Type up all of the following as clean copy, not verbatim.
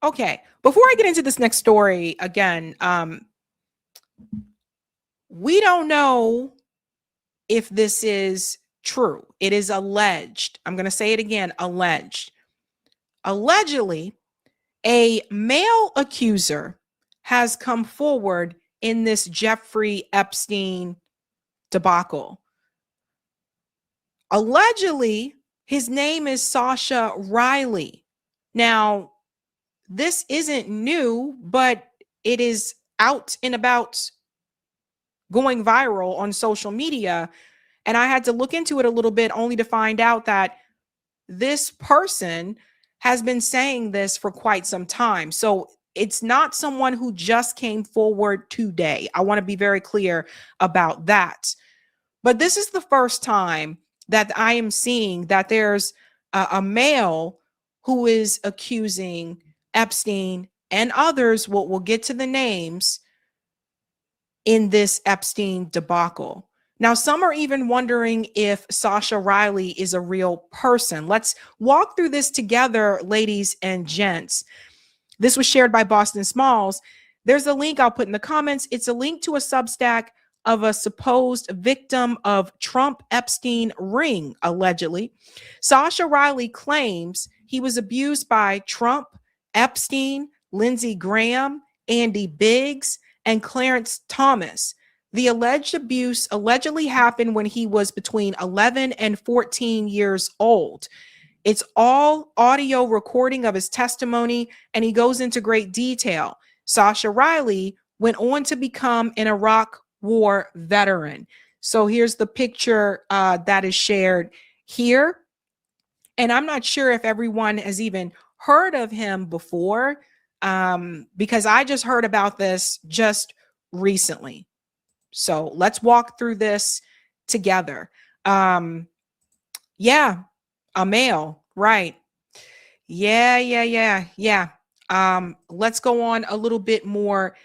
Okay, before I get into this next story, again, we don't know if this is true. It is alleged. I'm going to say it again, alleged. Allegedly, a male accuser has come forward in this Jeffrey Epstein debacle. Allegedly, his name is Sascha Riley. Now, this isn't new, but it is out and about going viral on social media. And I had to look into it a little bit only to find out that this person has been saying this for quite some time. So it's not someone who just came forward today. I want to be very clear about that. But this is the first time that I am seeing that there's a male who is accusing Epstein and others, we'll get to the names, in this Epstein debacle. Now, some are even wondering if Sascha Riley is a real person. Let's walk through this together, ladies and gents. This was shared by Boston Smalls. There's a link I'll put in the comments. It's a link to a Substack of a supposed victim of Trump Epstein ring, allegedly. Sascha Riley claims he was abused by Trump, Epstein, Lindsey Graham, Andy Biggs, and Clarence Thomas. The alleged abuse allegedly happened when he was between 11 and 14 years old. It's all audio recording of his testimony, and he goes into great detail. Sascha Riley went on to become an Iraq War veteran. So here's the picture that is shared here. And I'm not sure if everyone has even heard of him before, because I just heard about this just recently. So let's walk through this together. Yeah, a male, right? Yeah. Let's go on a little bit more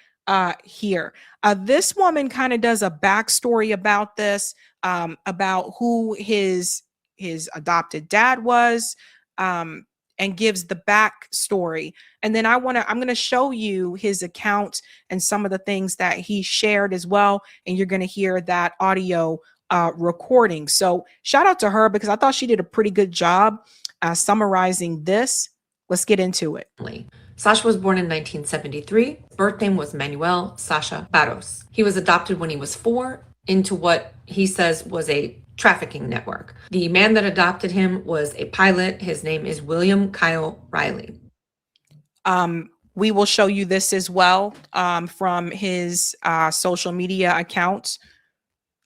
here. This woman kind of does a backstory about this, about who his adopted dad was, and gives the backstory. And then I'm going to show you his account and some of the things that he shared as well. And you're going to hear that audio recording. So shout out to her, because I thought she did a pretty good job summarizing this. Let's get into it. Sascha was born in 1973. His birth name was Manuel Sascha Barros. He was adopted when he was 4 into what he says was a trafficking network. The man that adopted him was a pilot. His name is William Kyle Riley. We will show you this as well from his social media accounts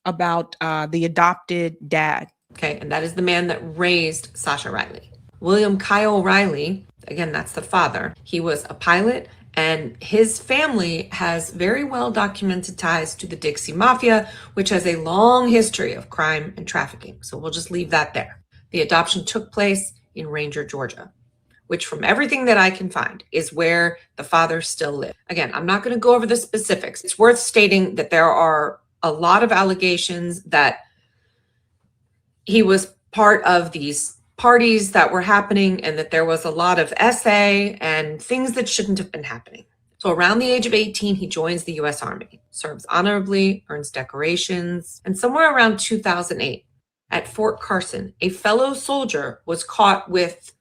about the adopted dad. Okay, and that is the man that raised Sascha Riley. William Kyle Riley, again, that's the father. He was a pilot, and his family has very well documented ties to the Dixie Mafia, which has a long history of crime and trafficking. So we'll just leave that there. The adoption took place in Ranger, Georgia, which from everything that I can find is where the father still lived. Again, I'm not going to go over the specifics. It's worth stating that there are a lot of allegations that he was part of these parties that were happening and that there was a lot of SA and things that shouldn't have been happening. So around the age of 18, he joins the U.S. Army, serves honorably, earns decorations, and somewhere around 2008 at Fort Carson, a fellow soldier was caught with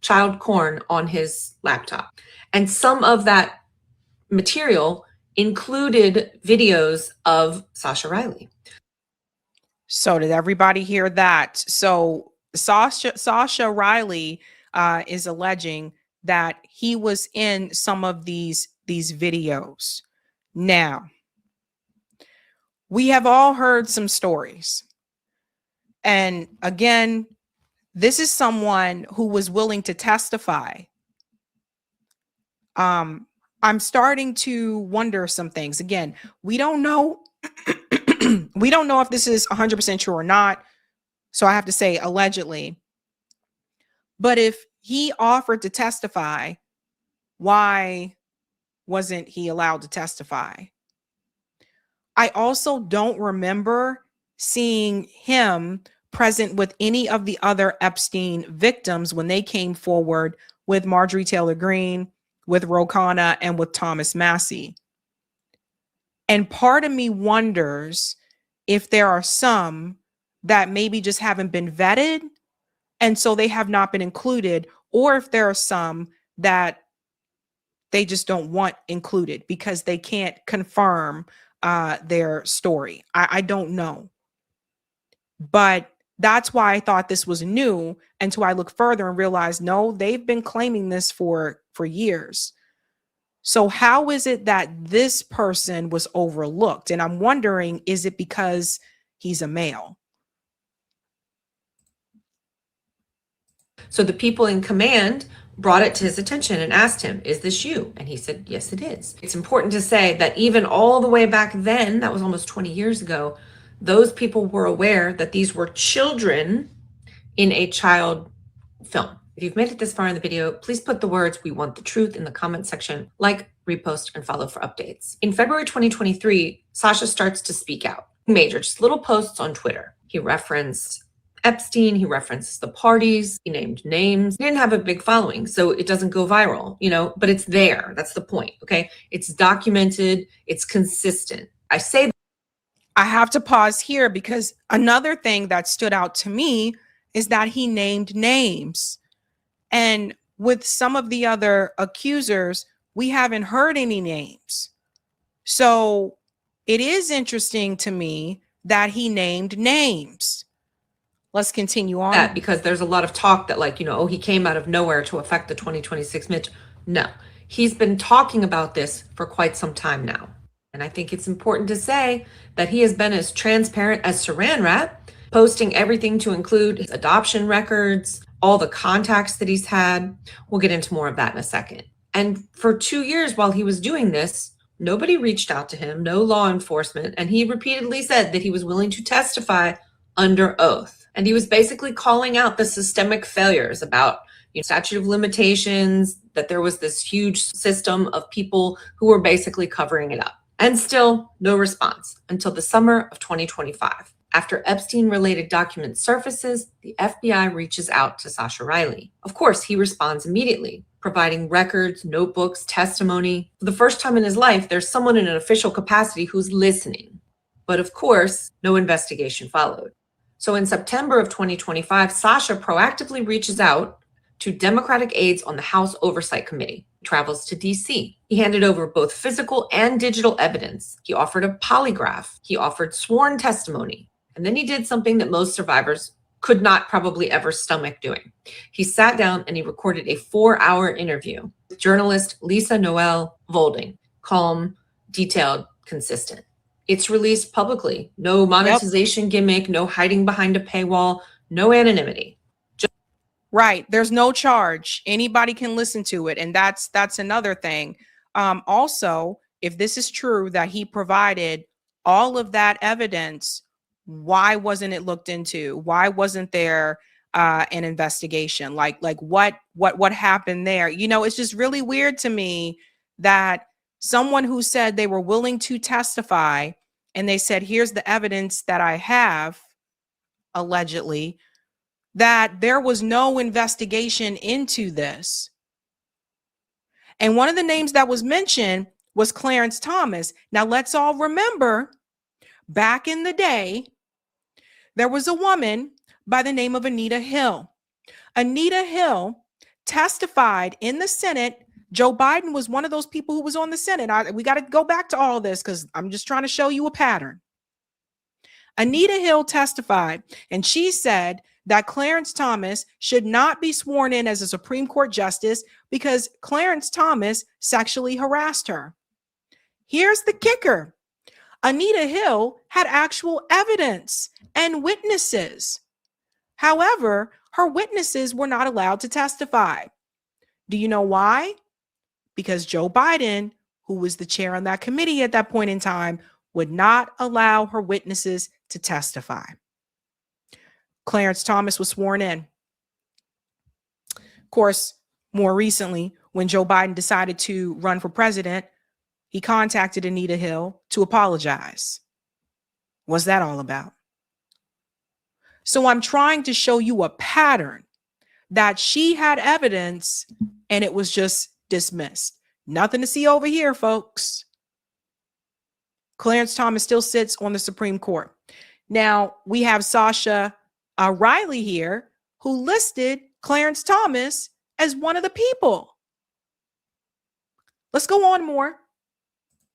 child porn on his laptop. And some of that material included videos of Sascha Riley. So did everybody hear that? So Sascha Riley is alleging that he was in some of these videos. Now, we have all heard some stories. And again, this is someone who was willing to testify. I'm starting to wonder some things. Again, we don't know. We don't know if this is 100% true or not. So I have to say allegedly. But if he offered to testify, why wasn't he allowed to testify? I also don't remember seeing him present with any of the other Epstein victims when they came forward with Marjorie Taylor Greene, with Ro Khanna, and with Thomas Massie. And part of me wonders if there are some that maybe just haven't been vetted, and so they have not been included, or if there are some that they just don't want included because they can't confirm their story. I don't know. But that's why I thought this was new until I looked further and realized, no, they've been claiming this for years. So how is it that this person was overlooked? And I'm wondering, is it because he's a male? So the people in command brought it to his attention and asked him, is this you? And he said, yes, it is. It's important to say that even all the way back then, that was almost 20 years ago, those people were aware that these were children in a child film. If you've made it this far in the video, please put the words "we want the truth" in the comment section, like, repost, and follow for updates. In February 2023, Sascha starts to speak out. Major, just little posts on Twitter. He referenced Epstein, he references the parties, he named names. He didn't have a big following, so it doesn't go viral, but it's there. That's the point, okay? It's documented, it's consistent. I have to pause here because another thing that stood out to me is that he named names. And with some of the other accusers, we haven't heard any names. So it is interesting to me that he named names. Let's continue on. That because there's a lot of talk that he came out of nowhere to affect the 2026 midterm. No, he's been talking about this for quite some time now. And I think it's important to say that he has been as transparent as Saran Wrap, posting everything to include his adoption records, all the contacts that he's had. We'll get into more of that in a second. And for 2 years while he was doing this, nobody reached out to him, no law enforcement, and he repeatedly said that he was willing to testify under oath. And he was basically calling out the systemic failures about statute of limitations, that there was this huge system of people who were basically covering it up. And still no response until the summer of 2025. After Epstein-related documents surfaces, the FBI reaches out to Sascha Riley. Of course, he responds immediately, providing records, notebooks, testimony. For the first time in his life, there's someone in an official capacity who's listening. But of course, no investigation followed. So in September of 2025, Sascha proactively reaches out to Democratic aides on the House Oversight Committee. He travels to DC. He handed over both physical and digital evidence. He offered a polygraph. He offered sworn testimony. And then he did something that most survivors could not probably ever stomach doing. He sat down and he recorded a 4-hour interview with journalist Lisa Noel Volding. Calm, detailed, consistent. It's released publicly. No monetization gimmick, no hiding behind a paywall, no anonymity. Right. There's no charge. Anybody can listen to it. And that's another thing. Also, if this is true that he provided all of that evidence, why wasn't it looked into? Why wasn't there an investigation? Like what happened there? It's just really weird to me that someone who said they were willing to testify and they said, here's the evidence that I have, allegedly, that there was no investigation into this. And one of the names that was mentioned was Clarence Thomas. Now, let's all remember, back in the day, there was a woman by the name of Anita Hill. Anita Hill testified in the Senate. Joe Biden was one of those people who was on the Senate. We got to go back to all this because I'm just trying to show you a pattern. Anita Hill testified, and she said that Clarence Thomas should not be sworn in as a Supreme Court justice because Clarence Thomas sexually harassed her. Here's the kicker. Anita Hill had actual evidence and witnesses. However, her witnesses were not allowed to testify. Do you know why? Because Joe Biden, who was the chair on that committee at that point in time, would not allow her witnesses to testify. Clarence Thomas was sworn in. Of course, more recently, when Joe Biden decided to run for president, he contacted Anita Hill to apologize. What's that all about? So I'm trying to show you a pattern that she had evidence and it was just dismissed. Nothing to see over here, folks. Clarence Thomas still sits on the Supreme Court. Now, we have Sascha Riley here, who listed Clarence Thomas as one of the people. Let's go on more.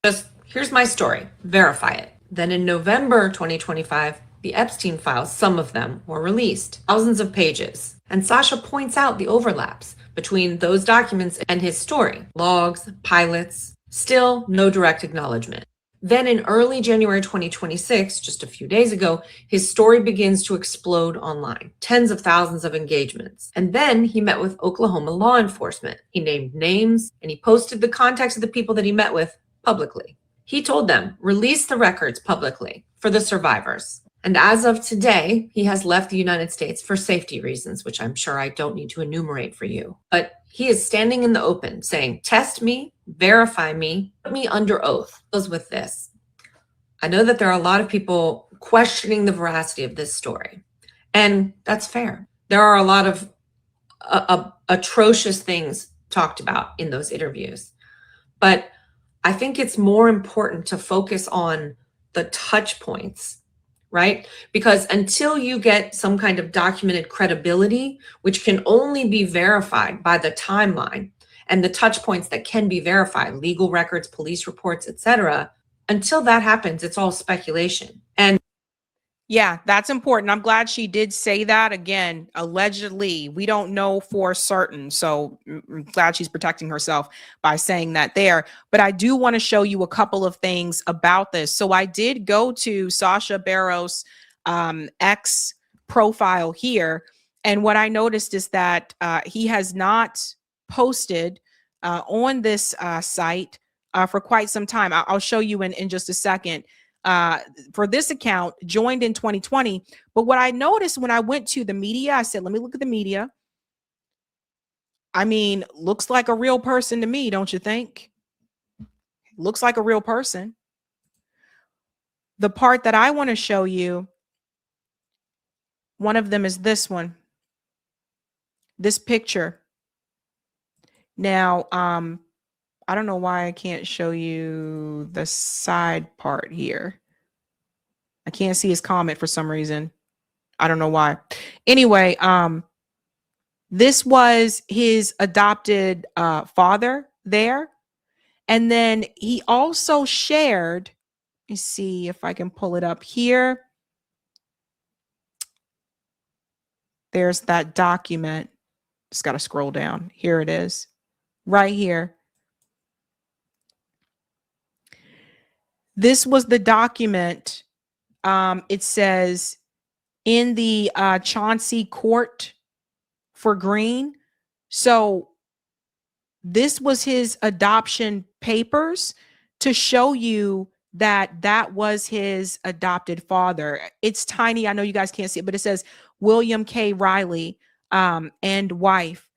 Just here's my story. Verify it. Then in November 2025, the Epstein files, some of them were released, thousands of pages. And Sascha points out the overlaps between those documents and his story. Logs, pilots, still no direct acknowledgement. Then in early January 2026, just a few days ago, his story begins to explode online. Tens of thousands of engagements. And then he met with Oklahoma law enforcement. He named names and he posted the contacts of the people that he met with publicly. He told them, release the records publicly for the survivors. And as of today, he has left the United States for safety reasons, which I'm sure I don't need to enumerate for you. But he is standing in the open saying, test me, verify me, put me under oath. Goes with this. I know that there are a lot of people questioning the veracity of this story, and that's fair. There are a lot of atrocious things talked about in those interviews, but I think it's more important to focus on the touch points, right? Because until you get some kind of documented credibility, which can only be verified by the timeline and the touch points that can be verified, legal records, police reports, etc., until that happens, it's all speculation. And yeah, that's important. I'm glad she did say that. Again, allegedly, we don't know for certain. So I'm glad she's protecting herself by saying that there. But I do want to show you a couple of things about this. So I did go to Sasha Barros' X profile here. And what I noticed is that he has not posted on this site for quite some time. I'll show you in just a second. For this account, joined in 2020. But what I noticed when I went to the media, I said, let me look at the media. I mean, looks like a real person to me, don't you think? Looks like a real person. The part that I want to show you, one of them is this one. This picture. Now, I don't know why I can't show you the side part here. I can't see his comment for some reason. I don't know why. Anyway, this was his adopted father there. And then he also shared, let me see if I can pull it up here. There's that document. Just got to scroll down. Here it is. Right here. This was the document. It says in the Chauncey Court for Green. So this was his adoption papers to show you that that was his adopted father. It's tiny. I know you guys can't see it, but it says William K. Riley and wife.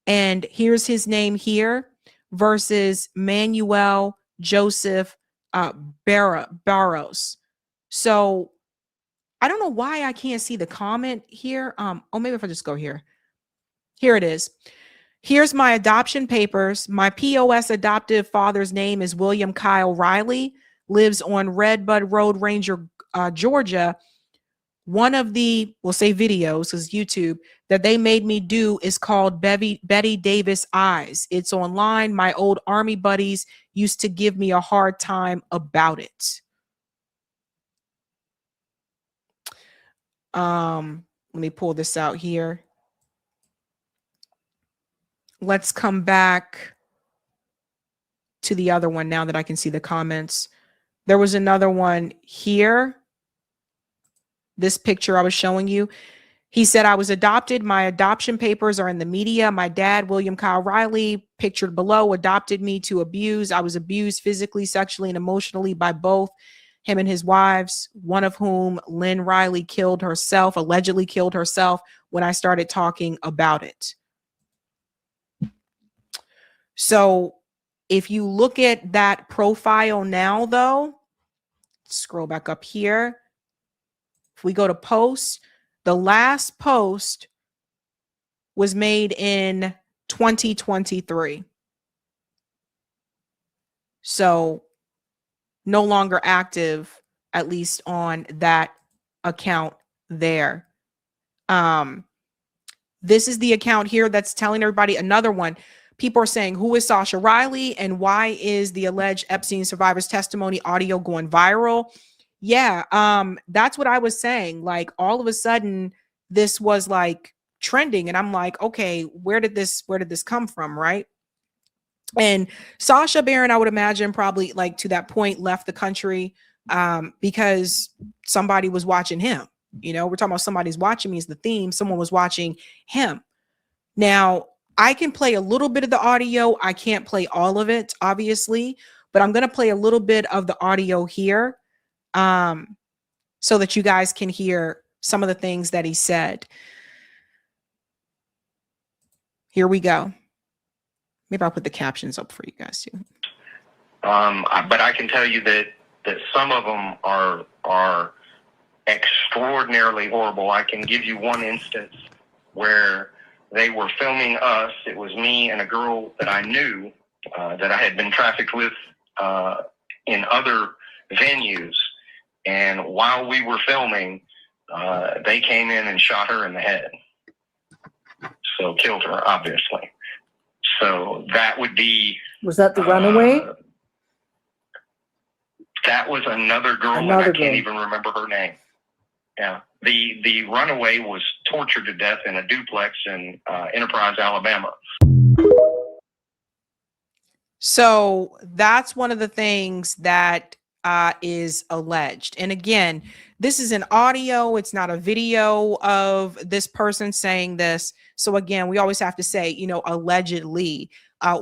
And here's his name here versus Manuel Joseph Barros. So I don't know why I can't see the comment here. Oh, maybe if I just go here. Here it is. Here's my adoption papers. My POS adoptive father's name is William Kyle Riley, lives on Redbud Road, Ranger, Georgia. One of the, we'll say videos, because YouTube, that they made me do is called Betty Davis Eyes. It's online. My old Army buddies used to give me a hard time about it. Let me pull this out here. Let's come back to the other one now that I can see the comments. There was another one here. This picture I was showing you. He said, I was adopted. My adoption papers are in the media. My dad, William Kyle Riley, pictured below, adopted me to abuse. I was abused physically, sexually, and emotionally by both him and his wives, one of whom, Lynn Riley, killed herself, allegedly killed herself when I started talking about it. So if you look at that profile now, though, scroll back up here. If we go to posts, the last post was made in 2023. So no longer active, at least on that account there. This is the account here that's telling everybody. Another one. People are saying, who is Sascha Riley and why is the alleged Epstein survivor's testimony audio going viral? Yeah, that's what I was saying. Like all of a sudden, this was like trending, and I'm like, okay, where did this come from, right? And Sasha Baron, I would imagine, probably like to that point left the country because somebody was watching him. You know, we're talking about somebody's watching me is the theme. Someone was watching him. Now, I can play a little bit of the audio. I can't play all of it, obviously, but I'm going to play a little bit of the audio here so that you guys can hear some of the things that he said. Here we go. Maybe I'll put the captions up for you guys too. But I can tell you that some of them are extraordinarily horrible. I can give you one instance where they were filming us. It was me and a girl that I knew that I had been trafficked with in other venues. And while we were filming, they came in and shot her in the head. So killed her, obviously. So that would be... Was that the runaway? That was another girl, and I can't even remember her name. Yeah. The runaway was tortured to death in a duplex in Enterprise, Alabama. So that's one of the things that is alleged. And again, this is an audio. It's not a video of this person saying this. So again, we always have to say, you know, allegedly.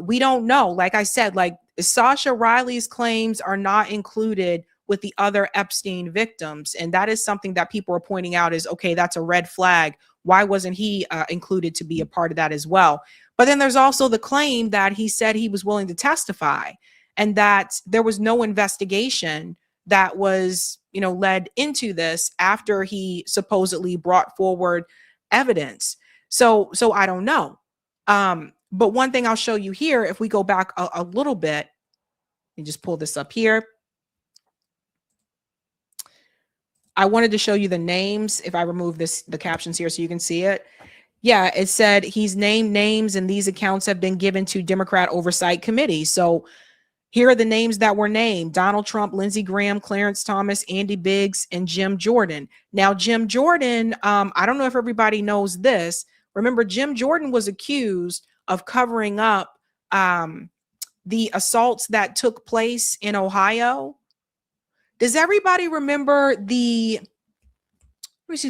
We don't know. Like I said, like Sascha Riley's claims are not included with the other Epstein victims. And that is something that people are pointing out is, okay, that's a red flag. Why wasn't he included to be a part of that as well? But then there's also the claim that he said he was willing to testify and that there was no investigation that was, you know, led into this after he supposedly brought forward evidence. So I don't know. But one thing I'll show you here, if we go back a little bit, and just pull this up here. I wanted to show you the names. If I remove the captions here so you can see it. Yeah, it said he's named names and these accounts have been given to Democrat Oversight Committee. So here are the names that were named: Donald Trump, Lindsey Graham, Clarence Thomas, Andy Biggs, and Jim Jordan. Now, Jim Jordan, I don't know if everybody knows this. Remember, Jim Jordan was accused of covering up the assaults that took place in Ohio. Does everybody remember he's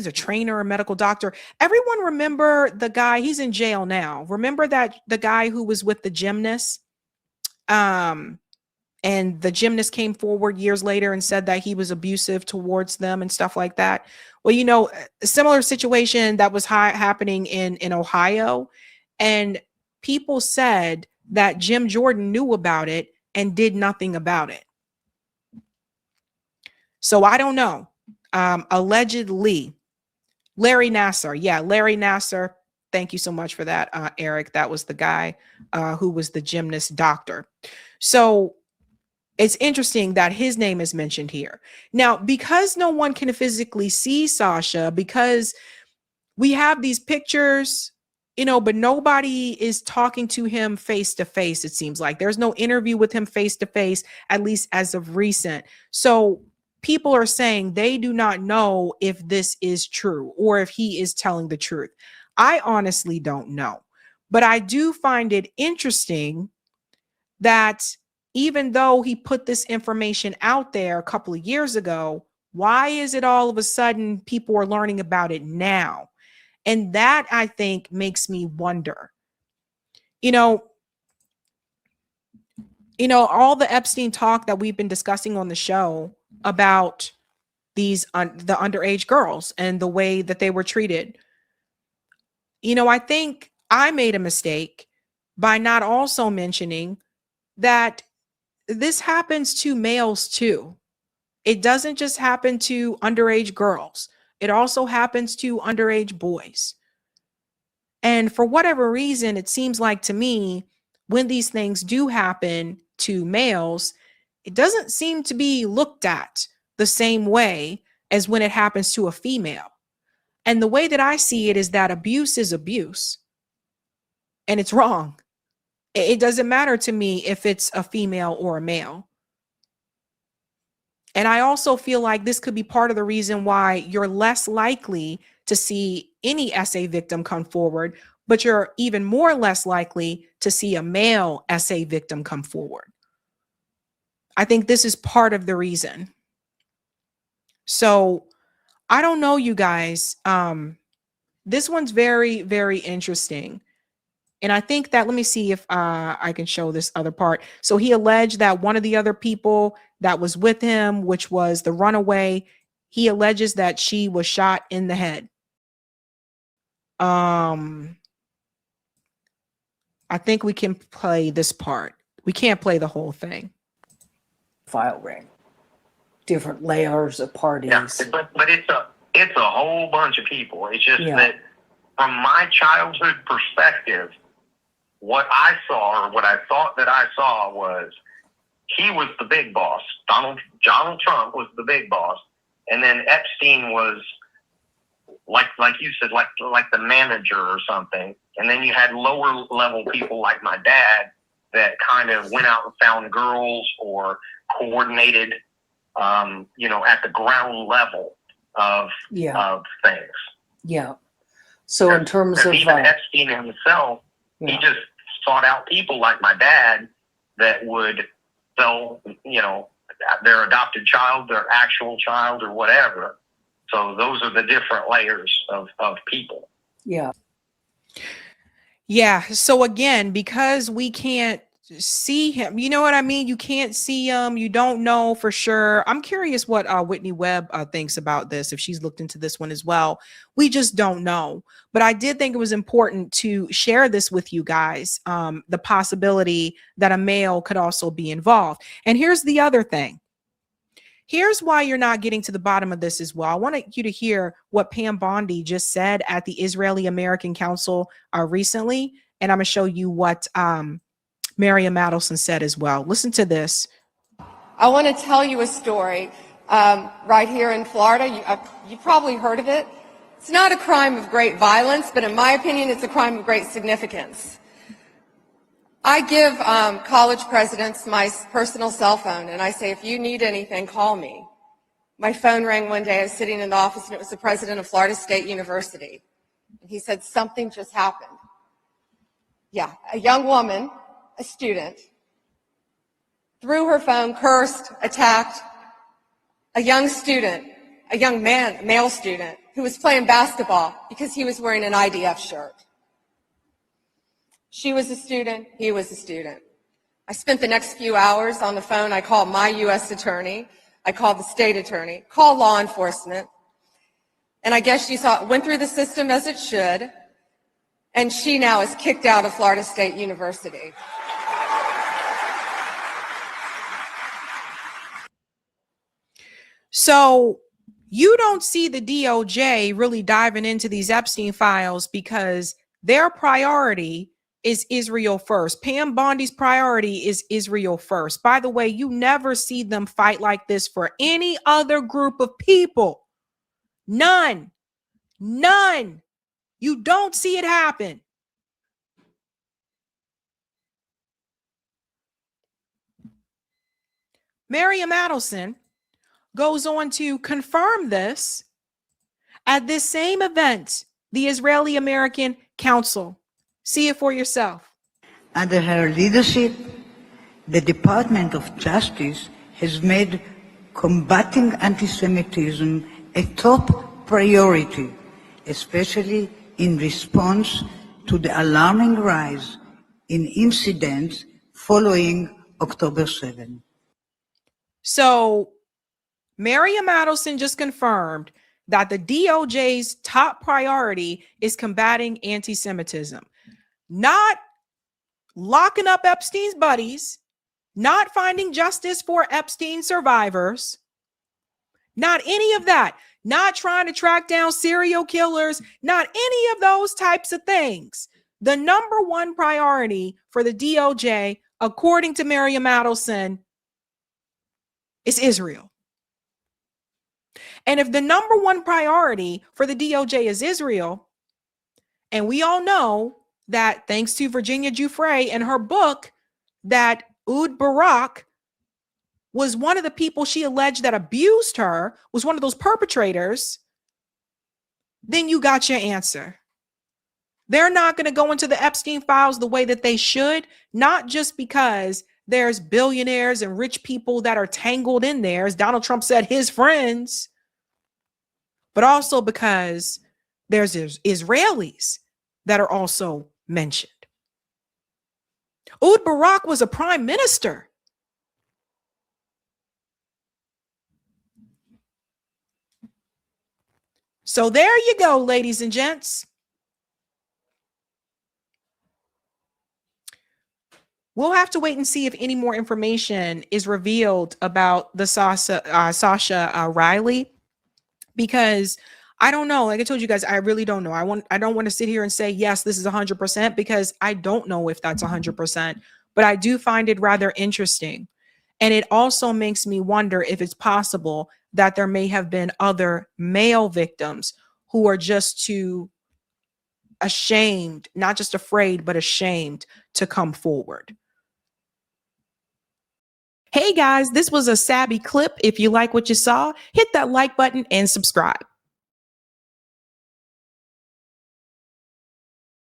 a trainer, a medical doctor? Everyone remember the guy, he's in jail now. Remember that the guy who was with the gymnast? And the gymnast came forward years later and said that he was abusive towards them and stuff like that. Well, you know, a similar situation that was happening in Ohio. And people said that Jim Jordan knew about it and did nothing about it. So I don't know. Allegedly, Larry Nassar. Yeah, Larry Nassar. Thank you so much for that, Eric. That was the guy who was the gymnast doctor. So it's interesting that his name is mentioned here. Now, because no one can physically see Sascha, because we have these pictures, you know, but nobody is talking to him face to face. It seems like there's no interview with him face to face, at least as of recent. So people are saying they do not know if this is true or if he is telling the truth. I honestly don't know, but I do find it interesting that even though he put this information out there a couple of years ago, why is it all of a sudden people are learning about it now? And that, I think, makes me wonder. You know, all the Epstein talk that we've been discussing on the show about these the underage girls and the way that they were treated. You know, I think I made a mistake by not also mentioning that this happens to males too. It doesn't just happen to underage girls. It also happens to underage boys. And for whatever reason, it seems like to me, when these things do happen to males, it doesn't seem to be looked at the same way as when it happens to a female. And the way that I see it is that abuse is abuse, and it's wrong. It doesn't matter to me if it's a female or a male. And I also feel like this could be part of the reason why you're less likely to see any SA victim come forward, but you're even more less likely to see a male SA victim come forward. I think this is part of the reason. So I don't know, you guys. This one's very, very interesting. And I think that, let me see if I can show this other part. So he alleged that one of the other people that was with him, which was the runaway, he alleges that she was shot in the head. I think we can play this part. We can't play the whole thing. File ring, different layers of parties. Yeah, but it's a whole bunch of people. It's just Yeah. that from my childhood perspective, what I saw, or what I thought that I saw, was he was the big boss. Donald Trump was the big boss, and then Epstein was like you said, like the manager or something. And then you had lower level people like my dad that kind of went out and found girls or coordinated, at the ground level of things. Yeah. So in terms of even Epstein himself, he just sought out people like my dad that would sell, their adopted child, their actual child, or whatever. So those are the different layers of people. Yeah. Yeah. So again, because we can't see him, you know what I mean? You can't see him. You don't know for sure. I'm curious what Whitney Webb thinks about this, if she's looked into this one as well. We just don't know. But I did think it was important to share this with you guys, the possibility that a male could also be involved. And here's the other thing. Here's why you're not getting to the bottom of this as well. I wanted you to hear what Pam Bondi just said at the Israeli American Council recently. And I'm going to show you what Miriam Adelson said as well. Listen to this. I want to tell you a story right here in Florida. You probably heard of it. It's not a crime of great violence, but in my opinion, it's a crime of great significance. I give college presidents my personal cell phone, and I say, if you need anything, call me. My phone rang one day. I was sitting in the office, and it was the president of Florida State University. And he said, something just happened. Yeah, a young woman, a student, threw her phone, cursed, attacked a young student, a young man, male student, who was playing basketball because he was wearing an IDF shirt. She was a student, he was a student. I spent the next few hours on the phone. I called my U.S. attorney, I called the state attorney, called law enforcement, and I guess she saw it went through the system as it should, and she now is kicked out of Florida State University. So you don't see the DOJ really diving into these Epstein files because their priority is Israel first. Pam Bondi's priority is Israel first. By the way, you never see them fight like this for any other group of people. None. You don't see it happen. Miriam Adelson goes on to confirm this at this same event, the Israeli American Council. See it for yourself. Under her leadership, the Department of Justice has made combating anti-Semitism a top priority, especially in response to the alarming rise in incidents following October 7. So Miriam Adelson just confirmed that the DOJ's top priority is combating anti-Semitism, not locking up Epstein's buddies, not finding justice for Epstein survivors, not any of that. not trying to track down serial killers, not any of those types of things. The number one priority for the DOJ, according to Miriam Adelson, is Israel. And if the number one priority for the DOJ is Israel, and we all know that thanks to Virginia Giuffre and her book, that Ehud Barak was one of the people she alleged that abused her, was one of those perpetrators, then you got your answer. They're not going to go into the Epstein files the way that they should, not just because there's billionaires and rich people that are tangled in there, as Donald Trump said, his friends, but also because there's Israelis that are also mentioned. Ehud Barak was a prime minister. So there you go, ladies and gents. We'll have to wait and see if any more information is revealed about the Sascha Riley, because I don't know. Like I told you guys, I really don't know. I don't want to sit here and say, yes, this is 100%, because I don't know if that's 100%, but I do find it rather interesting. And it also makes me wonder if it's possible that there may have been other male victims who are just too ashamed, not just afraid, but ashamed to come forward. Hey guys, this was a Sabby clip. If you like what you saw, hit that like button and subscribe.